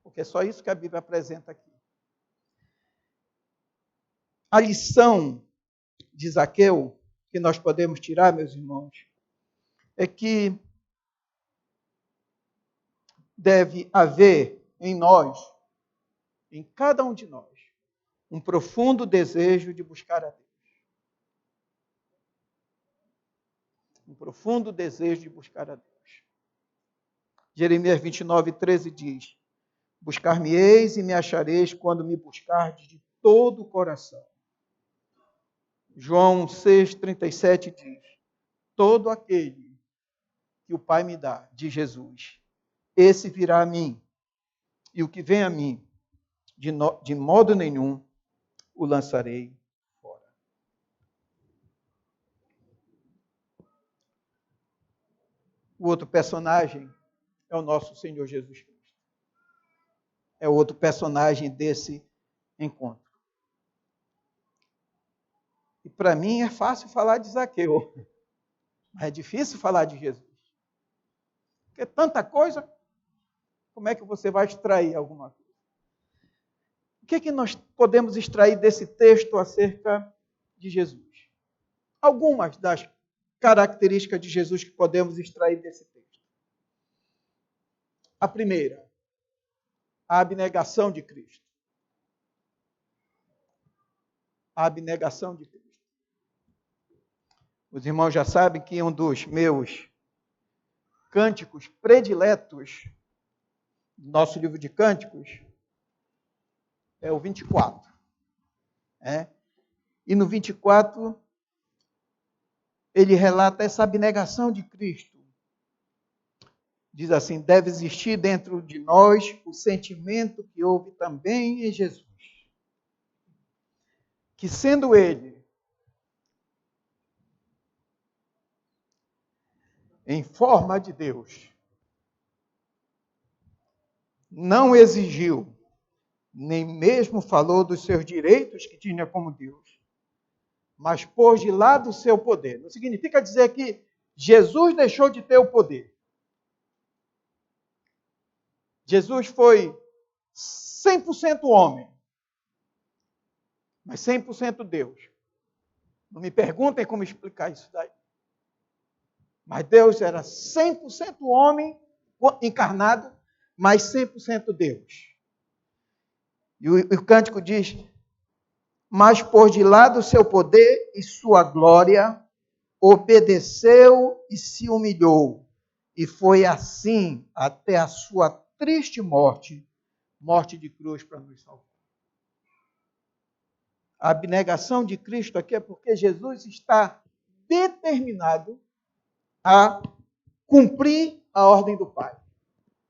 Porque é só isso que a Bíblia apresenta aqui. A lição de Zaqueu que nós podemos tirar, meus irmãos, é que deve haver em nós, em cada um de nós, um profundo desejo de buscar a Deus. Um profundo desejo de buscar a Deus. Jeremias 29:13 diz: buscar-me-eis e me achareis quando me buscardes de todo o coração. João 6:37 diz: todo aquele que o Pai me dá, de Jesus, esse virá a mim, e o que vem a mim, de modo nenhum o lançarei fora. O outro personagem é o nosso Senhor Jesus Cristo. É o outro personagem desse encontro. E para mim é fácil falar de Zaqueu, mas é difícil falar de Jesus. Porque tanta coisa, como é que você vai extrair alguma coisa? O que nós podemos extrair desse texto acerca de Jesus? Algumas das características de Jesus que podemos extrair desse texto. A primeira, a abnegação de Cristo. A abnegação de Cristo. Os irmãos já sabem que um dos meus cânticos prediletos do nosso livro de cânticos é o 24. E no 24, ele relata essa abnegação de Cristo. Diz assim: deve existir dentro de nós o sentimento que houve também em Jesus, que sendo ele em forma de Deus, não exigiu, nem mesmo falou dos seus direitos que tinha como Deus, mas pôs de lado o seu poder. Não significa dizer que Jesus deixou de ter o poder. Jesus foi 100% homem, mas 100% Deus. Não me perguntem como explicar isso daí. Mas Deus era 100% homem encarnado, mas 100% Deus. E o cântico diz: mas por de lado o seu poder e sua glória, obedeceu e se humilhou. E foi assim até a sua triste morte, morte de cruz para nos salvar. A abnegação de Cristo aqui é porque Jesus está determinado a cumprir a ordem do Pai.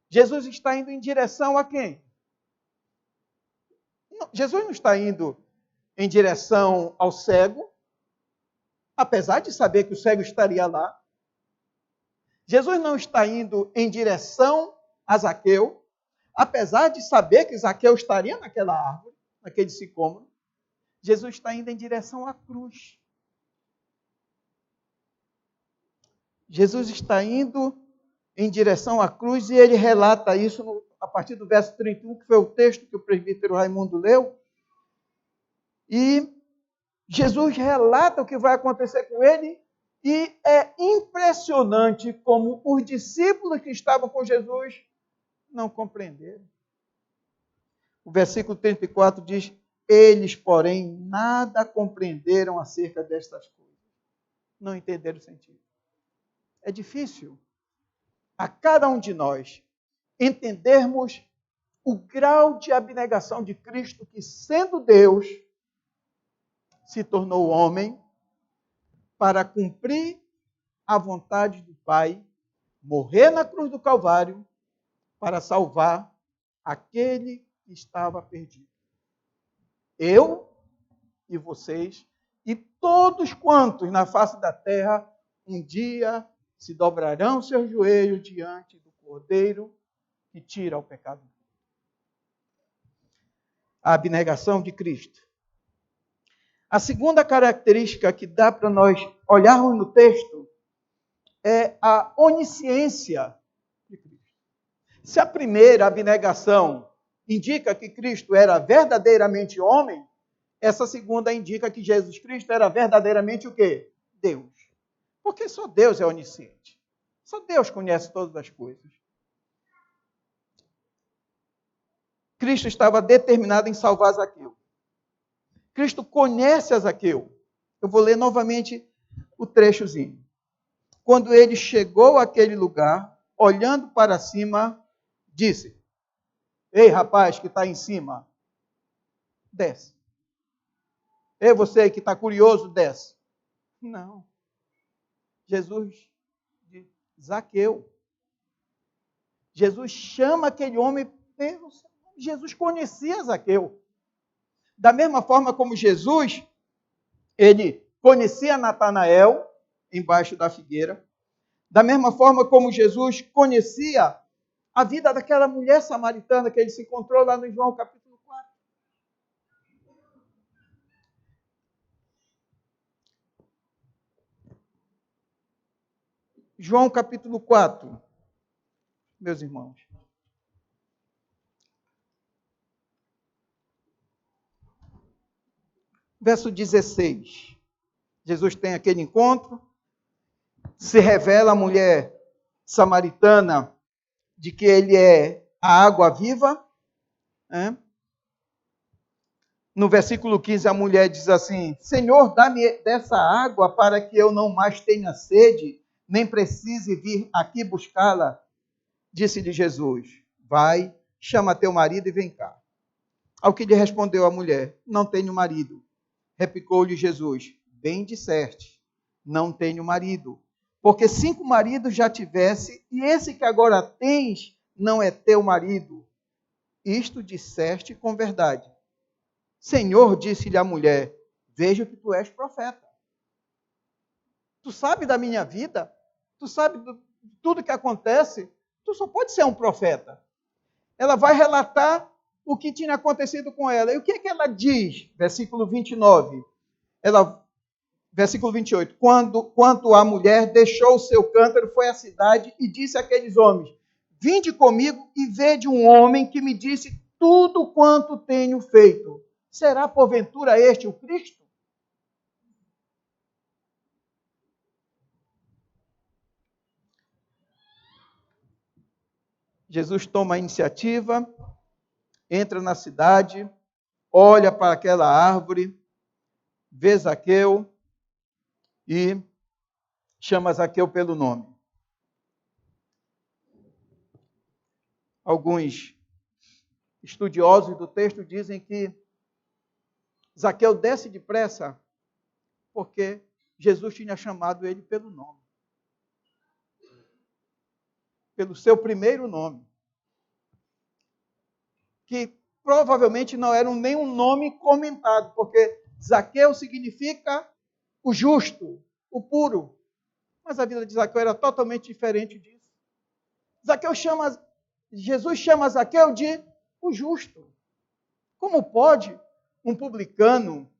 Jesus está indo em direção a quem? Não, Jesus não está indo em direção ao cego, apesar de saber que o cego estaria lá. Jesus não está indo em direção a Zaqueu, apesar de saber que Zaqueu estaria naquela árvore, naquele sicômoro. Jesus está indo em direção à cruz. Jesus está indo em direção à cruz e ele relata isso a partir do verso 31, que foi o texto que o presbítero Raimundo leu. E Jesus relata o que vai acontecer com ele e é impressionante como os discípulos que estavam com Jesus não compreenderam. O versículo 34 diz: eles, porém, nada compreenderam acerca destas coisas. Não entenderam o sentido. É difícil a cada um de nós entendermos o grau de abnegação de Cristo, que, sendo Deus, se tornou homem para cumprir a vontade do Pai, morrer na cruz do Calvário para salvar aquele que estava perdido. Eu e vocês e todos quantos na face da terra um dia se dobrarão seus joelhos diante do Cordeiro que tira o pecado. A abnegação de Cristo. A segunda característica que dá para nós olharmos no texto é a onisciência de Cristo. Se a primeira, a abnegação, indica que Cristo era verdadeiramente homem, essa segunda indica que Jesus Cristo era verdadeiramente o quê? Deus. Porque só Deus é onisciente. Só Deus conhece todas as coisas. Cristo estava determinado em salvar Zaqueu. Cristo conhece a Zaqueu. Eu vou ler novamente o trechozinho. Quando ele chegou àquele lugar, olhando para cima, disse: ei, rapaz que está em cima, desce. Ei, você que está curioso, desce. Não. Jesus de Zaqueu. Jesus chama aquele homem pelo seu nome. Jesus conhecia Zaqueu. Da mesma forma como Jesus, ele conhecia Natanael embaixo da figueira. Da mesma forma como Jesus conhecia a vida daquela mulher samaritana que ele se encontrou lá no João capítulo 4. João capítulo 4, meus irmãos. Verso 16. Jesus tem aquele encontro, se revela a mulher samaritana de que ele é a água viva, né? No versículo 15, a mulher diz assim: Senhor, dá-me dessa água para que eu não mais tenha sede, nem precise vir aqui buscá-la. Disse-lhe Jesus: Vai, chama teu marido e vem cá. Ao que lhe respondeu a mulher: Não tenho marido. Replicou-lhe Jesus: Bem disseste, não tenho marido. Porque 5 maridos já tivesse, e esse que agora tens não é teu marido. Isto disseste com verdade. Senhor, disse-lhe a mulher: Vejo que tu és profeta. Tu sabe da minha vida? Tu sabe de tudo que acontece? Tu só pode ser um profeta. Ela vai relatar o que tinha acontecido com ela. E o que é que ela diz? Versículo 29. Versículo 28. Quanto a mulher deixou o seu cântaro, foi à cidade e disse àqueles homens: Vinde comigo e vede um homem que me disse tudo quanto tenho feito. Será porventura este o Cristo? Jesus toma a iniciativa, entra na cidade, olha para aquela árvore, vê Zaqueu e chama Zaqueu pelo nome. Alguns estudiosos do texto dizem que Zaqueu desce depressa porque Jesus tinha chamado ele pelo nome. Pelo seu primeiro nome. Que provavelmente não era nenhum nome comentado, porque Zaqueu significa o justo, o puro. Mas a vida de Zaqueu era totalmente diferente disso. Jesus chama Zaqueu de o justo. Como pode um publicano,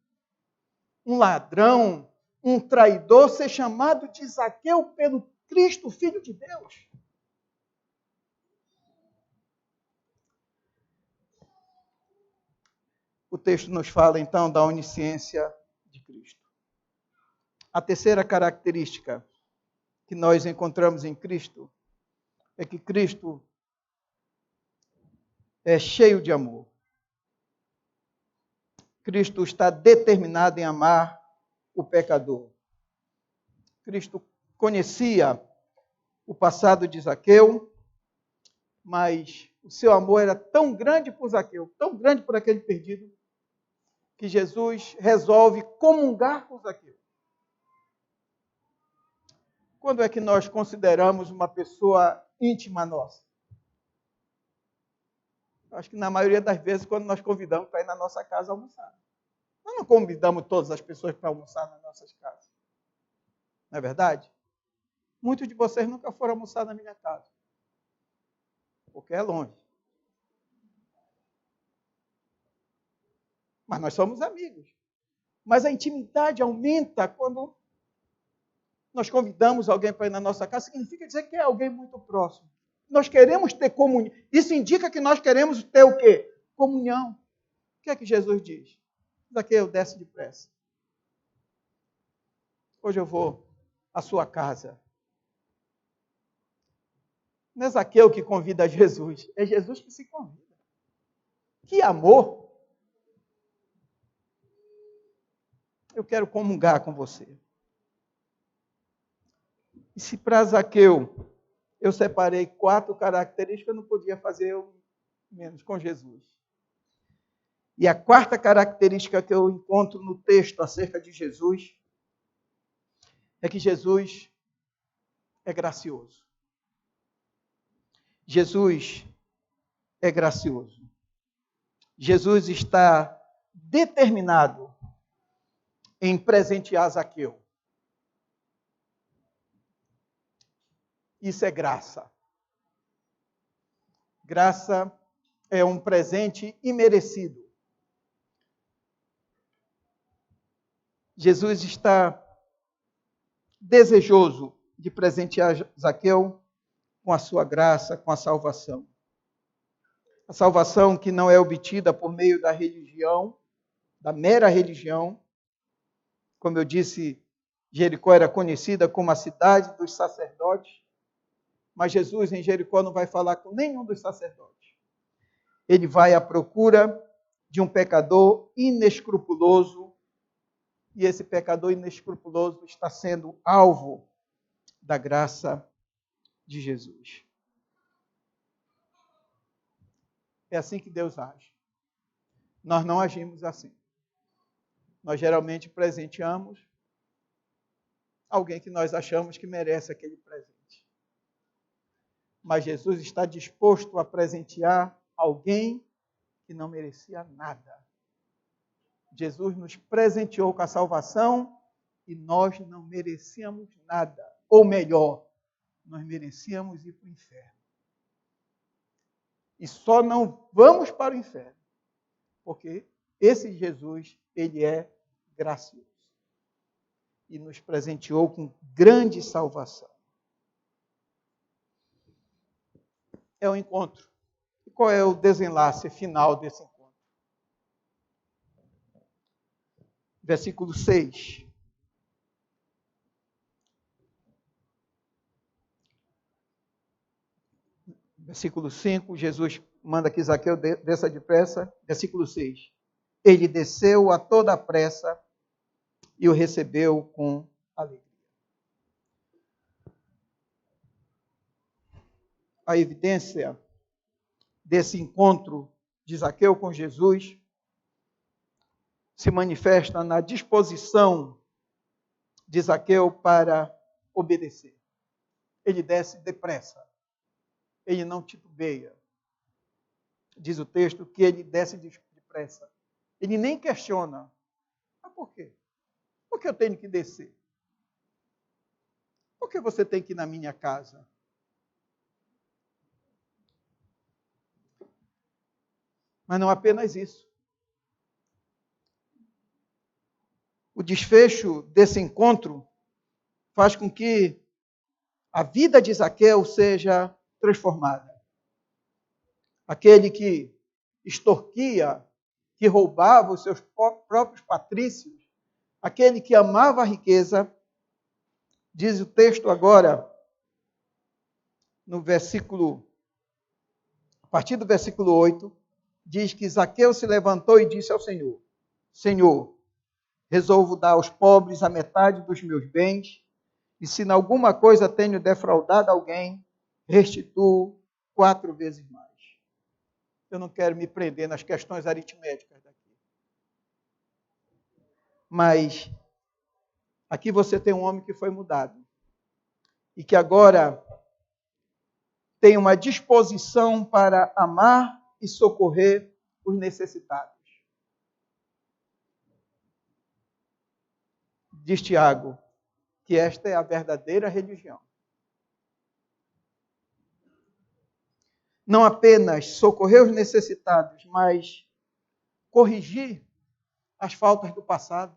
um ladrão, um traidor ser chamado de Zaqueu pelo Cristo, Filho de Deus? O texto nos fala, então, da onisciência de Cristo. A terceira característica que nós encontramos em Cristo é que Cristo é cheio de amor. Cristo está determinado em amar o pecador. Cristo conhecia o passado de Zaqueu, mas o seu amor era tão grande por Zaqueu, tão grande por aquele perdido, que Jesus resolve comungar com Zaqueu. Quando é que nós consideramos uma pessoa íntima nossa? Acho que na maioria das vezes, quando nós convidamos para ir na nossa casa almoçar. Nós não convidamos todas as pessoas para almoçar nas nossas casas. Não é verdade? Muitos de vocês nunca foram almoçar na minha casa. Porque é longe. Mas nós somos amigos. Mas a intimidade aumenta quando nós convidamos alguém para ir na nossa casa. Significa dizer que é alguém muito próximo. Nós queremos ter comunhão. Isso indica que nós queremos ter o quê? Comunhão. O que é que Jesus diz? Zaqueu, desce depressa. Hoje eu vou à sua casa. Não é Zaqueu que convida Jesus, é Jesus que se convida. Que amor! Eu quero comungar com você. E se para Zaqueu eu separei 4 características, eu não podia fazer menos com Jesus. E a 4ª característica que eu encontro no texto acerca de Jesus é que Jesus é gracioso. Jesus é gracioso. Jesus está determinado em presentear Zaqueu. Isso é graça. Graça é um presente imerecido. Jesus está desejoso de presentear Zaqueu com a sua graça, com a salvação. A salvação que não é obtida por meio da religião, da mera religião. Como eu disse, Jericó era conhecida como a cidade dos sacerdotes, mas Jesus em Jericó não vai falar com nenhum dos sacerdotes. Ele vai à procura de um pecador inescrupuloso, e esse pecador inescrupuloso está sendo alvo da graça de Jesus. É assim que Deus age. Nós não agimos assim. Nós geralmente presenteamos alguém que nós achamos que merece aquele presente. Mas Jesus está disposto a presentear alguém que não merecia nada. Jesus nos presenteou com a salvação e nós não merecíamos nada. Ou melhor, nós merecíamos ir para o inferno. E só não vamos para o inferno, porque esse Jesus, ele é gracioso. E nos presenteou com grande salvação. É o encontro. E qual é o desenlace final desse encontro? Versículo 6. Versículo 5, Jesus manda que Zaqueu desça depressa. Versículo 6. Ele desceu a toda pressa e o recebeu com alegria. A evidência desse encontro de Zaqueu com Jesus se manifesta na disposição de Zaqueu para obedecer. Ele desce depressa. Ele não titubeia. Diz o texto que ele desce depressa. Ele nem questiona. Mas por quê? Por que eu tenho que descer? Por que você tem que ir na minha casa? Mas não apenas isso. O desfecho desse encontro faz com que a vida de Zaqueu seja transformada. Aquele que extorquia, que roubava os seus próprios patrícios, aquele que amava a riqueza, diz o texto agora, no versículo, a partir do versículo 8, diz que Zaqueu se levantou e disse ao Senhor: Senhor, resolvo dar aos pobres a metade dos meus bens, e se em alguma coisa tenho defraudado alguém, restituo 4 vezes mais. Eu não quero me prender nas questões aritméticas daqui. Mas aqui você tem um homem que foi mudado. E que agora tem uma disposição para amar e socorrer os necessitados. Diz Tiago que esta é a verdadeira religião. Não apenas socorrer os necessitados, mas corrigir as faltas do passado.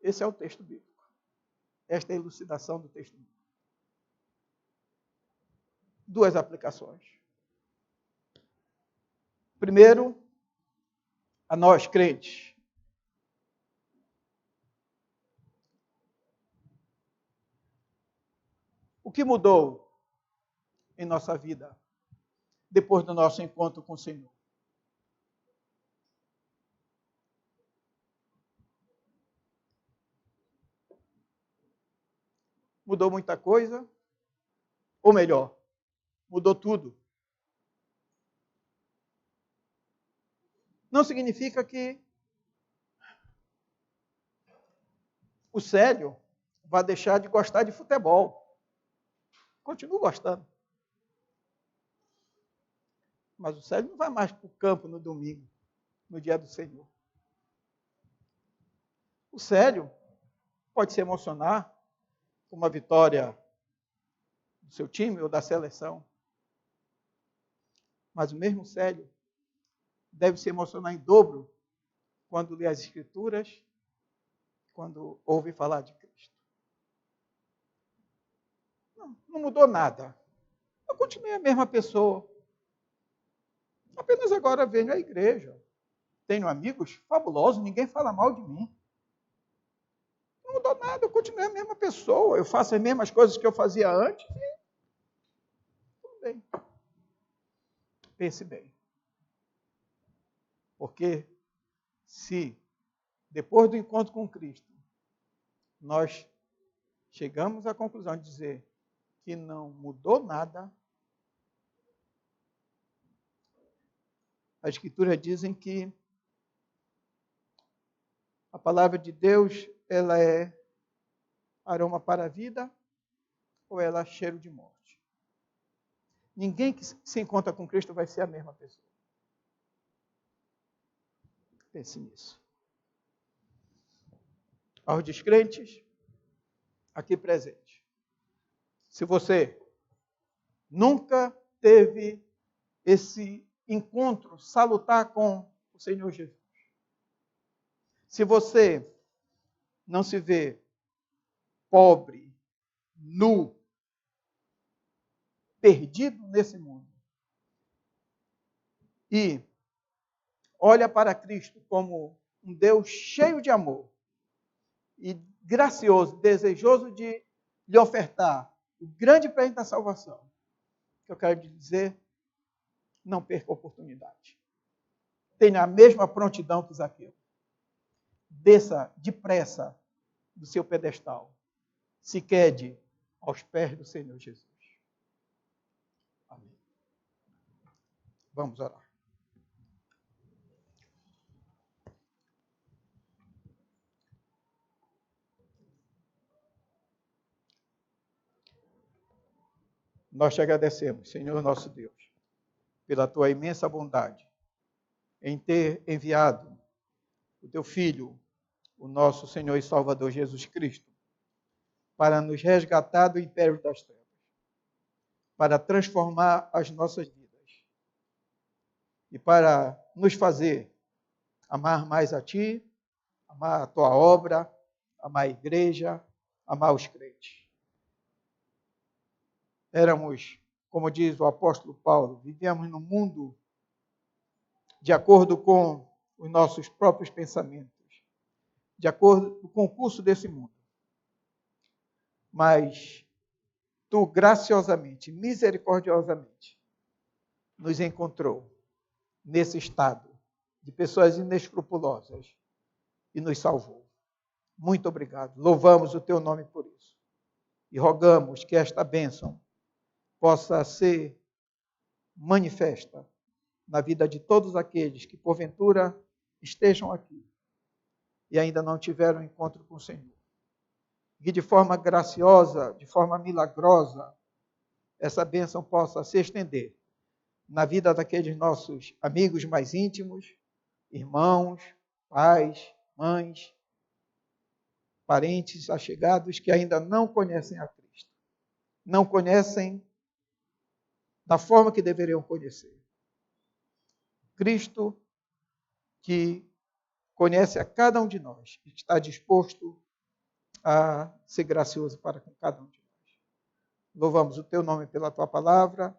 Esse é o texto bíblico. Esta é a elucidação do texto bíblico. 2 aplicações. Primeiro, a nós crentes. O que mudou em nossa vida depois do nosso encontro com o Senhor? Mudou muita coisa? Ou melhor, mudou tudo? Não significa que o Célio vai deixar de gostar de futebol. Continua gostando. Mas o Célio não vai mais para o campo no domingo, no dia do Senhor. O Célio pode se emocionar com uma vitória do seu time ou da seleção. Mas o mesmo Célio deve se emocionar em dobro quando lê as Escrituras, quando ouve falar de Cristo. Não mudou nada. Eu continuei a mesma pessoa. Apenas agora venho à igreja. Tenho amigos fabulosos, ninguém fala mal de mim. mudou nada, eu continuei a mesma pessoa, eu faço as mesmas coisas que eu fazia antes e tudo bem. Pense bem. Porque se depois do encontro com Cristo, nós chegamos à conclusão de dizer que não mudou nada, as Escrituras dizem que a palavra de Deus, ela é aroma para a vida ou ela é cheiro de morte. Ninguém que se encontra com Cristo vai ser a mesma pessoa. Pense nisso. Aos descrentes, aqui presente. Se você nunca teve esse encontro salutar com o Senhor Jesus, se você não se vê pobre, nu, perdido nesse mundo, e olha para Cristo como um Deus cheio de amor e gracioso, desejoso de lhe ofertar o grande presente da salvação, que eu quero lhe dizer, não perca a oportunidade. Tenha a mesma prontidão que Zaqueu. Desça depressa do seu pedestal. Se quede aos pés do Senhor Jesus. Amém. Vamos orar. Nós te agradecemos, Senhor nosso Deus, pela tua imensa bondade em ter enviado o teu Filho, o nosso Senhor e Salvador Jesus Cristo, para nos resgatar do império das trevas, para transformar as nossas vidas e para nos fazer amar mais a Ti, amar a Tua obra, amar a igreja, amar os crentes. Éramos, como diz o apóstolo Paulo, vivíamos no mundo de acordo com os nossos próprios pensamentos, de acordo com o curso desse mundo. Mas Tu, graciosamente, misericordiosamente, nos encontrou nesse estado de pessoas inescrupulosas e nos salvou. Muito obrigado. Louvamos o Teu nome por isso. E rogamos que esta bênção possa ser manifesta na vida de todos aqueles que, porventura, estejam aqui e ainda não tiveram encontro com o Senhor. Que de forma graciosa, de forma milagrosa, essa bênção possa se estender na vida daqueles nossos amigos mais íntimos, irmãos, pais, mães, parentes, allegados que ainda não conhecem a Cristo. Não conhecem da forma que deveriam conhecer. Cristo, que conhece a cada um de nós, está disposto a ser gracioso para com cada um de nós. Louvamos o Teu nome pela Tua palavra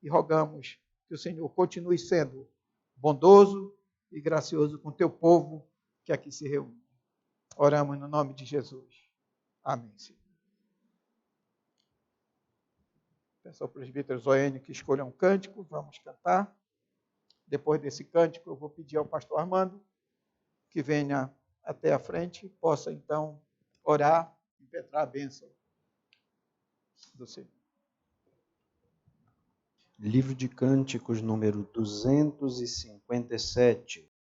e rogamos que o Senhor continue sendo bondoso e gracioso com o Teu povo que aqui se reúne. Oramos no nome de Jesus. Amém, Senhor. Peço ao presbítero Zoênio que escolha um cântico, vamos cantar. Depois desse cântico, eu vou pedir ao pastor Armando que venha até a frente, possa então orar e impetrar a bênção do Senhor. Livro de Cânticos, número 257.